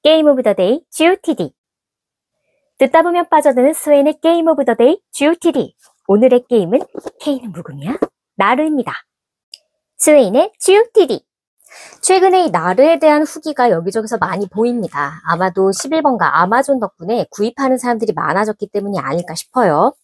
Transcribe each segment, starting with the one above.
게임 오브 더 데이 GOTD. 듣다 보면 빠져드는 스웨인의 게임 오브 더 데이 GOTD. 오늘의 게임은 K는 무궁이야? 나르입니다. 스웨인의 GOTD. 최근에 이 나르에 대한 후기가 여기저기서 많이 보입니다. 아마도 11번가 아마존 덕분에 구입하는 사람들이 많아졌기 때문이 아닐까 싶어요.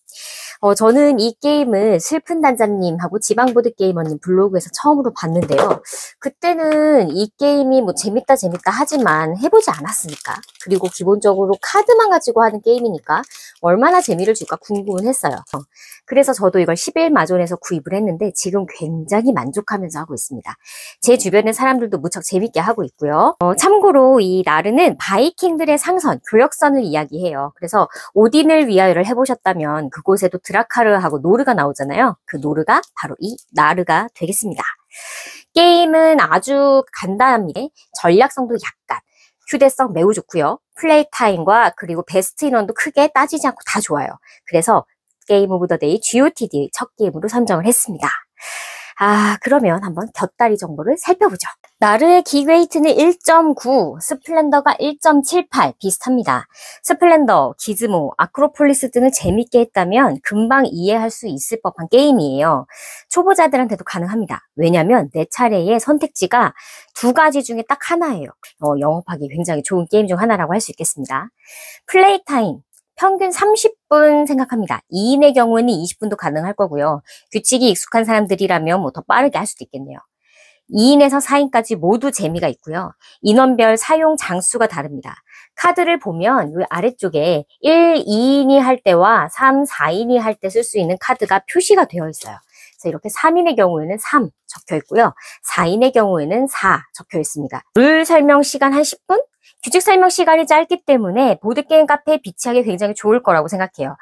저는 이 게임을 슬픈 단장님하고 지방보드 게이머님 블로그에서 처음으로 봤는데요. 그때는 이 게임이 뭐 재밌다 하지만 해보지 않았으니까, 그리고 기본적으로 카드만 가지고 하는 게임이니까 얼마나 재미를 줄까 궁금은 했어요. 그래서 저도 이걸 11마존에서 구입을 했는데 지금 굉장히 만족하면서 하고 있습니다. 제 주변의 사람들도 무척 재밌게 하고 있고요. 참고로 이 나르는 바이킹들의 상선, 교역선을 이야기해요. 그래서 오딘을 위하여를 해보셨다면 그곳에도 드라카르하고 노르가 나오잖아요. 그 노르가 바로 이 나르가 되겠습니다. 게임은 아주 간단합니다. 전략성도 약간, 휴대성 매우 좋고요. 플레이 타임과 그리고 베스트 인원도 크게 따지지 않고 다 좋아요. 그래서 게임 오브 더 데이 GOTD 첫 게임으로 선정을 했습니다. 그러면 한번 곁다리 정보를 살펴보죠. 나르의 기웨이트는 1.9, 스플렌더가 1.78 비슷합니다. 스플렌더, 기즈모, 아크로폴리스 등을 재밌게 했다면 금방 이해할 수 있을 법한 게임이에요. 초보자들한테도 가능합니다. 왜냐하면 내 차례의 선택지가 두 가지 중에 딱 하나예요. 영업하기 굉장히 좋은 게임 중 하나라고 할 수 있겠습니다. 플레이 타임. 평균 30분 생각합니다. 2인의 경우에는 20분도 가능할 거고요. 규칙이 익숙한 사람들이라면 뭐 더 빠르게 할 수도 있겠네요. 2인에서 4인까지 모두 재미가 있고요. 인원별 사용 장수가 다릅니다. 카드를 보면 이 아래쪽에 1, 2인이 할 때와 3, 4인이 할 때 쓸 수 있는 카드가 표시가 되어 있어요. 그래서 이렇게 3인의 경우에는 3 적혀 있고요. 4인의 경우에는 4 적혀 있습니다. 룰 설명 시간 한 10분? 규칙 설명 시간이 짧기 때문에 보드게임 카페에 비치하기 굉장히 좋을 거라고 생각해요.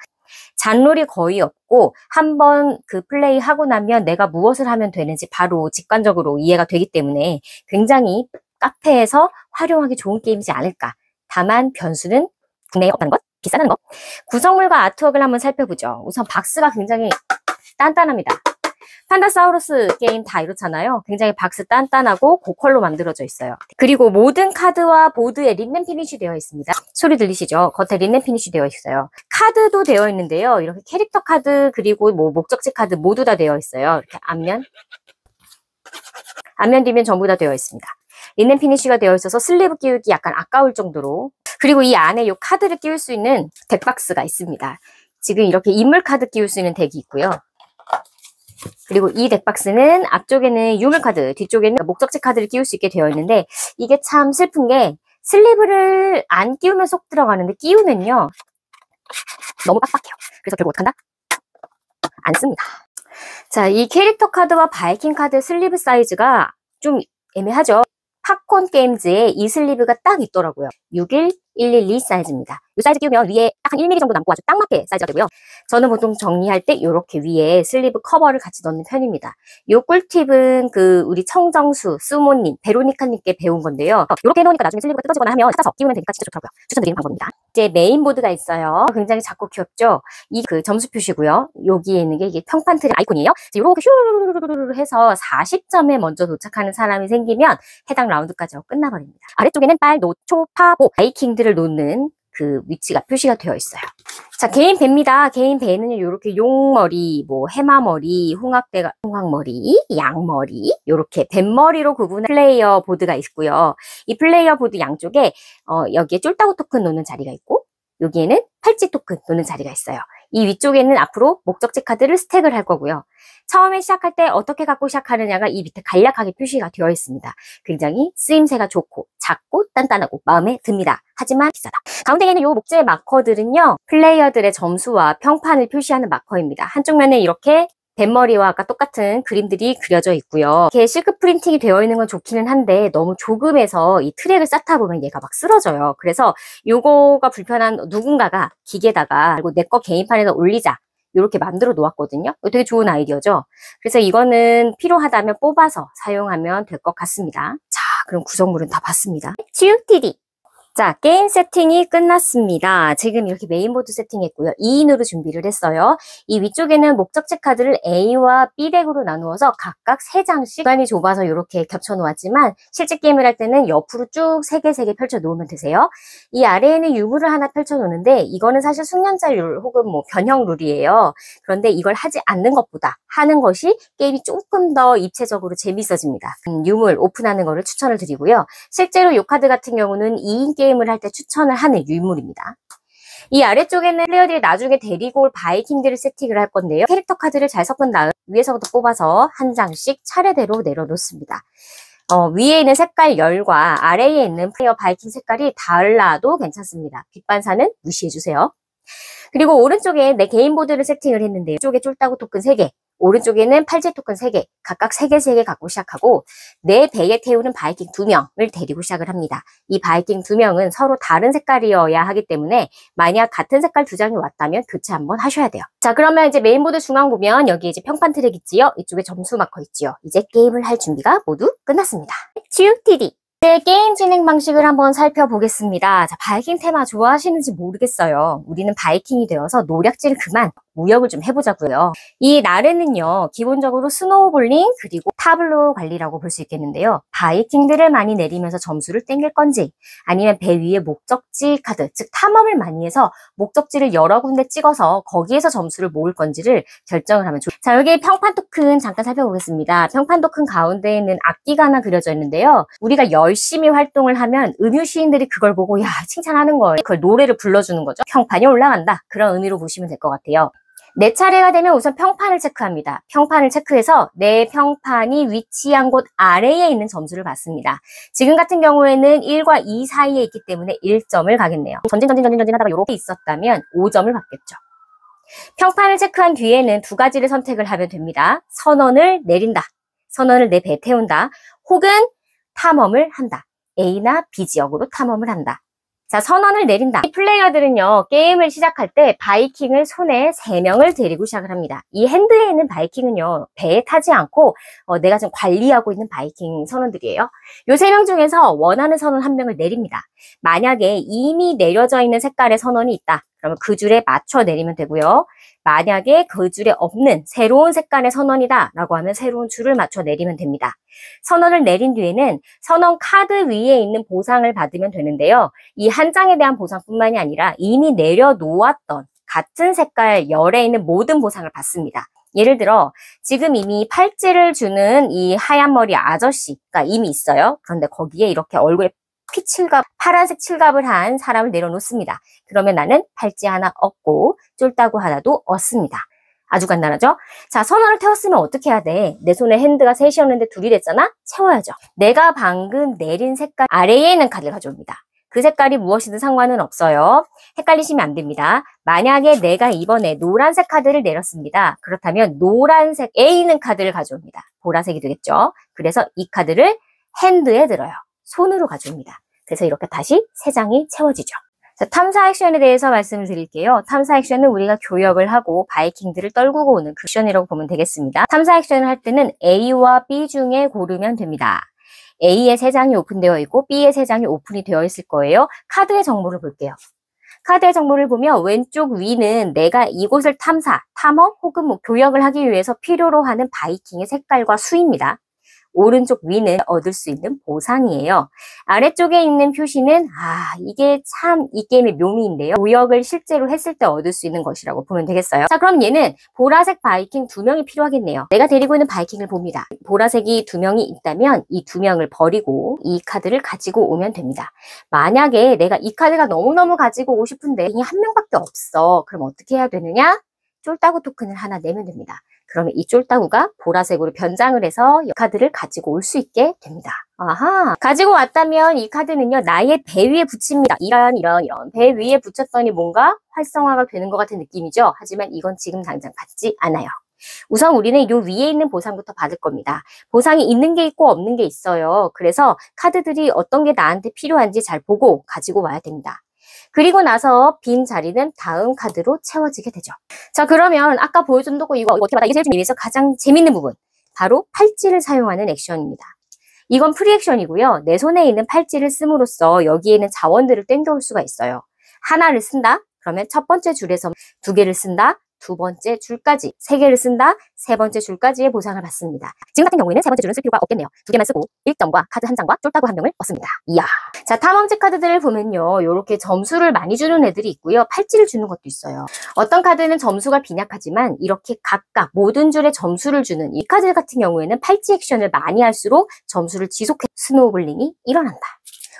잔롤이 거의 없고 한번 그 플레이하고 나면 내가 무엇을 하면 되는지 바로 직관적으로 이해가 되기 때문에 굉장히 카페에서 활용하기 좋은 게임이지 않을까. 다만 변수는 국내에 없다는 것, 비싸다는 것. 구성물과 아트웍을 한번 살펴보죠. 우선 박스가 굉장히 단단합니다. 판다사우루스 게임 다 이렇잖아요. 굉장히 박스 단단하고 고퀄로 만들어져 있어요. 그리고 모든 카드와 보드에 린넨 피니쉬 되어 있습니다. 소리 들리시죠? 겉에 린넨 피니쉬 되어 있어요. 카드도 되어 있는데요. 이렇게 캐릭터 카드 그리고 뭐 목적지 카드 모두 다 되어 있어요. 이렇게 앞면 뒷면 전부 다 되어 있습니다. 린넨 피니쉬가 되어 있어서 슬리브 끼우기 약간 아까울 정도로. 그리고 이 안에 이 카드를 끼울 수 있는 덱박스가 있습니다. 지금 이렇게 인물 카드 끼울 수 있는 덱이 있고요. 그리고 이 덱박스는 앞쪽에는 유물카드, 뒤쪽에는 목적지 카드를 끼울 수 있게 되어 있는데 이게 참 슬픈 게 슬리브를 안 끼우면 쏙 들어가는데 끼우면요 너무 빡빡해요. 그래서 결국 어떡한다? 안 씁니다. 자, 이 캐릭터 카드와 바이킹 카드의 슬리브 사이즈가 좀 애매하죠. 팝콘 게임즈에 이 슬리브가 딱 있더라고요. 61112 사이즈입니다. 이 사이즈 끼우면 위에 딱 한 1mm 정도 남고 아주 딱 맞게 사이즈가 되고요. 저는 보통 정리할 때 이렇게 위에 슬리브 커버를 같이 넣는 편입니다. 이 꿀팁은 우리 청정수, 수모님, 베로니카님께 배운 건데요. 이렇게 해놓으니까 나중에 슬리브가 뜯어지거나 하면 뜯어서 끼우면 되니까 진짜 좋더라고요. 추천드리는 방법입니다. 이제 메인보드가 있어요. 굉장히 작고 귀엽죠? 이 점수 표시고요. 여기에 있는 게 이게 평판 틀의 아이콘이에요. 이렇게 슈르르르르 해서 40점에 먼저 도착하는 사람이 생기면 해당 라운드까지 하고 끝나버립니다. 아래쪽에는 빨, 노, 초, 파, 보, 바이킹들을 놓는 그 위치가 표시가 되어 있어요. 자, 개인 배입니다. 개인 배는 이렇게 용머리, 뭐 해마머리, 홍학머리, 양머리, 이렇게 뱃머리로 구분한 플레이어 보드가 있고요. 이 플레이어 보드 양쪽에 여기에 쫄따구 토큰 놓는 자리가 있고 여기에는 팔찌 토큰 놓는 자리가 있어요. 이 위쪽에는 앞으로 목적지 카드를 스택을 할 거고요. 처음에 시작할 때 어떻게 갖고 시작하느냐가 이 밑에 간략하게 표시가 되어 있습니다. 굉장히 쓰임새가 좋고 작고 단단하고 마음에 듭니다. 하지만 비싸다. 가운데에 있는 이 목재 마커들은요. 플레이어들의 점수와 평판을 표시하는 마커입니다. 한쪽 면에 이렇게 뱃머리와 아까 똑같은 그림들이 그려져 있고요. 이렇게 실크 프린팅이 되어 있는 건 좋기는 한데 너무 조금해서 이 트랙을 쌓다 보면 얘가 막 쓰러져요. 그래서 요거가 불편한 누군가가 기계다가 그리고 내 거 개인판에서 올리자 이렇게 만들어 놓았거든요. 되게 좋은 아이디어죠. 그래서 이거는 필요하다면 뽑아서 사용하면 될 것 같습니다. 자, 그럼 구성물은 다 봤습니다. GOTD. 자, 게임 세팅이 끝났습니다. 지금 이렇게 메인보드 세팅했고요. 2인으로 준비를 했어요. 이 위쪽에는 목적지 카드를 A와 B 덱으로 나누어서 각각 3장씩, 시간이 좁아서 이렇게 겹쳐 놓았지만 실제 게임을 할 때는 옆으로 쭉 3개 펼쳐 놓으면 되세요. 이 아래에는 유물을 하나 펼쳐 놓는데 이거는 사실 숙련자 룰 혹은 뭐 변형 룰이에요. 그런데 이걸 하지 않는 것보다 하는 것이 게임이 조금 더 입체적으로 재밌어집니다. 유물 오픈하는 거를 추천을 드리고요. 실제로 이 카드 같은 경우는 2인 게임을 할 때 추천을 하는 유물입니다. 이 아래쪽에는 플레이어들이 나중에 데리고 올 바이킹들을 세팅을 할 건데요. 캐릭터 카드를 잘 섞은 다음 위에서부터 뽑아서 한 장씩 차례대로 내려놓습니다. 위에 있는 색깔 열과 아래에 있는 플레이어 바이킹 색깔이 달라도 괜찮습니다. 빛반사는 무시해주세요. 그리고 오른쪽에 내 개인 보드를 세팅을 했는데요. 이쪽에 쫄따구 토큰 3개, 오른쪽에는 팔찌 토큰 3개, 각각 3개 갖고 시작하고 내 배에 태우는 바이킹 2명을 데리고 시작을 합니다. 이 바이킹 2명은 서로 다른 색깔이어야 하기 때문에 만약 같은 색깔 2장이 왔다면 교체 한번 하셔야 돼요. 자, 그러면 이제 메인보드 중앙 보면 여기 이제 평판 트랙 있지요? 이쪽에 점수 마커 있지요? 이제 게임을 할 준비가 모두 끝났습니다. GOTD! 이제 게임 진행 방식을 한번 살펴보겠습니다. 자, 바이킹 테마 좋아하시는지 모르겠어요. 우리는 바이킹이 되어서 노략질 그만 무역을 좀 해보자고요. 이 날에는요, 기본적으로 스노우볼링 그리고 타블로 관리라고 볼 수 있겠는데요. 바이킹들을 많이 내리면서 점수를 땡길 건지 아니면 배 위에 목적지 카드, 즉 탐험을 많이 해서 목적지를 여러 군데 찍어서 거기에서 점수를 모을 건지를 결정을 하면 좋습니다. 자, 여기 평판 토큰 잠깐 살펴보겠습니다. 평판 토큰 가운데에는 악기가 하나 그려져 있는데요. 우리가 열심히 활동을 하면 음유 시인들이 그걸 보고 야, 칭찬하는 거예요. 그걸 노래를 불러주는 거죠. 평판이 올라간다. 그런 의미로 보시면 될 것 같아요. 내 차례가 되면 우선 평판을 체크합니다. 평판을 체크해서 내 평판이 위치한 곳 아래에 있는 점수를 받습니다. 지금 같은 경우에는 1과 2 사이에 있기 때문에 1점을 가겠네요. 전진 하다가 이렇게 있었다면 5점을 받겠죠. 평판을 체크한 뒤에는 2가지를 선택을 하면 됩니다. 선언을 내린다. 선언을 내 배에 태운다. 혹은 탐험을 한다. A나 B 지역으로 탐험을 한다. 자, 선언을 내린다. 이 플레이어들은요, 게임을 시작할 때 바이킹을 손에 3명을 데리고 시작을 합니다. 이 핸드에 있는 바이킹은요, 배에 타지 않고 내가 지금 관리하고 있는 바이킹 선원들이에요. 요 3명 중에서 원하는 선원 1명을 내립니다. 만약에 이미 내려져 있는 색깔의 선원이 있다. 그러면 그 줄에 맞춰 내리면 되고요. 만약에 그 줄에 없는 새로운 색깔의 선원이다 라고 하면 새로운 줄을 맞춰 내리면 됩니다. 선언을 내린 뒤에는 선언 카드 위에 있는 보상을 받으면 되는데요. 이 한 장에 대한 보상뿐만이 아니라 이미 내려놓았던 같은 색깔 열에 있는 모든 보상을 받습니다. 예를 들어 지금 이미 팔찌를 주는 이 하얀 머리 아저씨가 이미 있어요. 그런데 거기에 이렇게 얼굴에 피칠갑, 파란색 칠갑을 한 사람을 내려놓습니다. 그러면 나는 팔찌 하나 얻고 쫄따구 하나도 얻습니다. 아주 간단하죠? 자, 선언을 태웠으면 어떻게 해야 돼? 내 손에 핸드가 3이었는데 2이 됐잖아? 채워야죠. 내가 방금 내린 색깔 아래에 있는 카드를 가져옵니다. 그 색깔이 무엇이든 상관은 없어요. 헷갈리시면 안 됩니다. 만약에 내가 이번에 노란색 카드를 내렸습니다. 그렇다면 노란색 A에 있는 카드를 가져옵니다. 보라색이 되겠죠? 그래서 이 카드를 핸드에 들어요. 손으로 가져옵니다. 그래서 이렇게 다시 3장이 채워지죠. 자, 탐사 액션에 대해서 말씀을 드릴게요. 탐사 액션은 우리가 교역을 하고 바이킹들을 떨구고 오는 그 액션이라고 보면 되겠습니다. 탐사 액션을 할 때는 A와 B 중에 고르면 됩니다. A의 3장이 오픈되어 있고 B의 3장이 오픈이 되어 있을 거예요. 카드의 정보를 볼게요. 카드의 정보를 보면 왼쪽 위는 내가 이곳을 탐험 혹은 뭐 교역을 하기 위해서 필요로 하는 바이킹의 색깔과 수입니다. 오른쪽 위는 얻을 수 있는 보상이에요. 아래쪽에 있는 표시는 이게 참 이 게임의 묘미인데요. 교역을 실제로 했을 때 얻을 수 있는 것이라고 보면 되겠어요. 자, 그럼 얘는 보라색 바이킹 2명이 필요하겠네요. 내가 데리고 있는 바이킹을 봅니다. 보라색이 2명이 있다면 이 2명을 버리고 이 카드를 가지고 오면 됩니다. 만약에 내가 이 카드가 너무너무 가지고 오고 싶은데 이 1명밖에 없어. 그럼 어떻게 해야 되느냐? 쫄따구 토큰을 하나 내면 됩니다. 그러면 이 쫄따구가 보라색으로 변장을 해서 이 카드를 가지고 올 수 있게 됩니다. 아하, 가지고 왔다면 이 카드는요, 나의 배 위에 붙입니다. 이런 배 위에 붙였더니 뭔가 활성화가 되는 것 같은 느낌이죠. 하지만 이건 지금 당장 받지 않아요. 우선 우리는 이 위에 있는 보상부터 받을 겁니다. 보상이 있는 게 있고 없는 게 있어요. 그래서 카드들이 어떤 게 나한테 필요한지 잘 보고 가지고 와야 됩니다. 그리고 나서 빈 자리는 다음 카드로 채워지게 되죠. 자, 그러면 아까 보여준 도구 이거 어떻게 받아? 이게 제일 중요해서 가장 재밌는 부분. 바로 팔찌를 사용하는 액션입니다. 이건 프리액션이고요. 내 손에 있는 팔찌를 씀으로써 여기에는 자원들을 땡겨올 수가 있어요. 하나를 쓴다? 그러면 첫 번째 줄에서 2개를 쓴다? 두 번째 줄까지, 3개를 쓴다, 세 번째 줄까지의 보상을 받습니다. 지금 같은 경우에는 세 번째 줄은 쓸 필요가 없겠네요. 2개만 쓰고 1점과 카드 1장과 쫄따구 1명을 얻습니다. 이야. 자, 탐험지 카드들을 보면요. 이렇게 점수를 많이 주는 애들이 있고요. 팔찌를 주는 것도 있어요. 어떤 카드는 점수가 빈약하지만 이렇게 각각 모든 줄에 점수를 주는 이 카드 같은 경우에는 팔찌 액션을 많이 할수록 점수를 지속해 스노우볼링이 일어난다.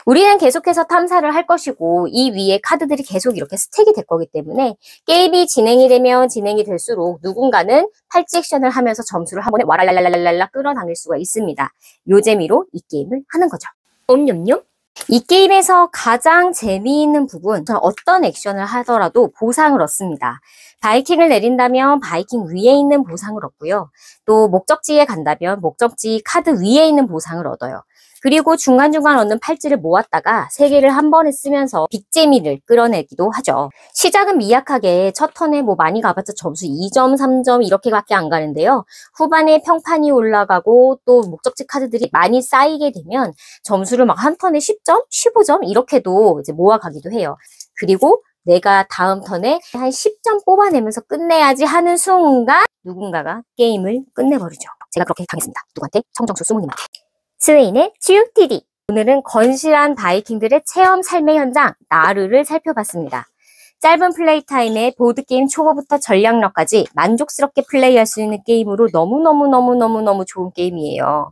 우리는 계속해서 탐사를 할 것이고 이 위에 카드들이 계속 이렇게 스택이 될 거기 때문에 게임이 진행이 되면 진행이 될수록 누군가는 팔찌 액션을 하면서 점수를 한 번에 와랄랄랄랄라 끌어당길 수가 있습니다. 요 재미로 이 게임을 하는 거죠. 옴뇸뇸. 이 게임에서 가장 재미있는 부분, 어떤 액션을 하더라도 보상을 얻습니다. 바이킹을 내린다면 바이킹 위에 있는 보상을 얻고요. 또 목적지에 간다면 목적지 카드 위에 있는 보상을 얻어요. 그리고 중간중간 얻는 팔찌를 모았다가 3개를 한 번에 쓰면서 빅재미를 끌어내기도 하죠. 시작은 미약하게 첫 턴에 뭐 많이 가봤자 점수 2점, 3점 이렇게밖에 안 가는데요. 후반에 평판이 올라가고 또 목적지 카드들이 많이 쌓이게 되면 점수를 막 한 턴에 10점, 15점 이렇게도 이제 모아가기도 해요. 그리고 내가 다음 턴에 한 10점 뽑아내면서 끝내야지 하는 순간 누군가가 게임을 끝내버리죠. 제가 그렇게 당했습니다. 누구한테? 청정수 수모님한테. 스웨인의 GOTD. 오늘은 건실한 바이킹들의 체험 삶의 현장 나르를 살펴봤습니다. 짧은 플레이 타임에 보드게임 초보부터 전략력까지 만족스럽게 플레이할 수 있는 게임으로 너무너무 좋은 게임이에요.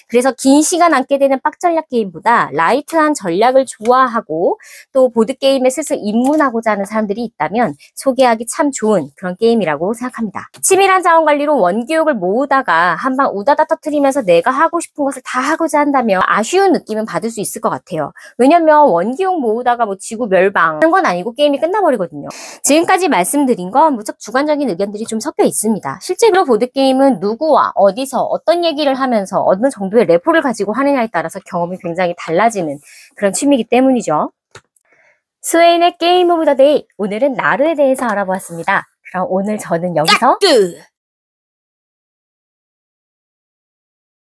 그래서 긴 시간 앉게 되는 빡전략 게임보다 라이트한 전략을 좋아하고 또 보드게임에 슬슬 입문하고자 하는 사람들이 있다면 소개하기 참 좋은 그런 게임이라고 생각합니다. 치밀한 자원관리로 원기옥을 모으다가 한방 우다다 터트리면서 내가 하고 싶은 것을 다 하고자 한다면 아쉬운 느낌은 받을 수 있을 것 같아요. 왜냐면 원기옥 모으다가 뭐 지구 멸망하는 건 아니고 게임이 끝나버리거든요. 지금까지 말씀드린 건 무척 주관적인 의견들이 좀 섞여 있습니다. 실제로 보드게임은 누구와 어디서 어떤 얘기를 하면서 어느 정도의 레포를 가지고 하느냐에 따라서 경험이 굉장히 달라지는 그런 취미이기 때문이죠. 스웨인의 게임 오브 더 데이. 오늘은 나르에 대해서 알아보았습니다. 그럼 오늘 저는 여기서